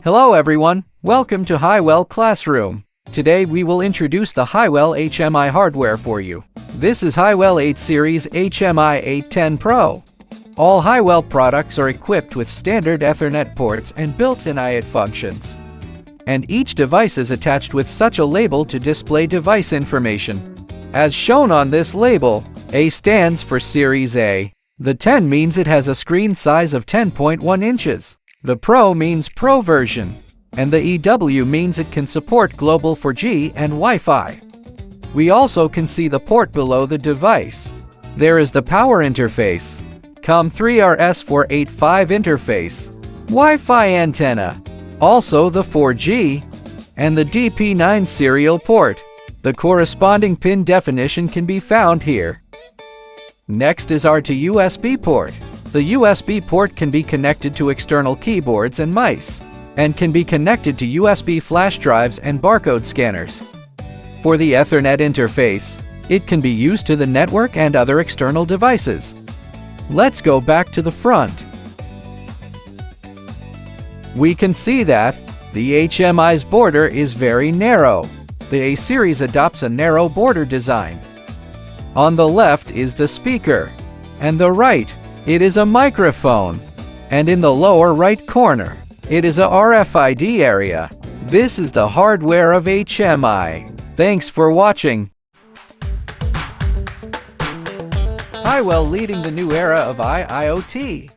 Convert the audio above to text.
Hello everyone, welcome to Haiwell Classroom. Today we will introduce the Haiwell HMI hardware for you. This is Haiwell 8 Series HMI 810 Pro. All Haiwell products are equipped with standard Ethernet ports and built-in IoT functions. And each device is attached with such a label to display device information. As shown on this label, A stands for Series A. The 10 means it has a screen size of 10.1 inches. The Pro means Pro version, and the EW means it can support global 4G and Wi-Fi. We also can see the port below the device. There is the power interface, COM3RS485 interface, Wi-Fi antenna, also the 4G, and the DP9 serial port. The corresponding pin definition can be found here. Next is our USB port. The USB port can be connected to external keyboards and mice, and can be connected to USB flash drives and barcode scanners. For the Ethernet interface, it can be used to the network and other external devices. Let's go back to the front. We can see that the HMI's border is very narrow. The A series adopts a narrow border design. On the left is the speaker, and the right, it is a microphone, and in the lower right corner, it is a RFID area. This is the hardware of HMI. Thanks for watching. Haiwell leading the new era of IoT.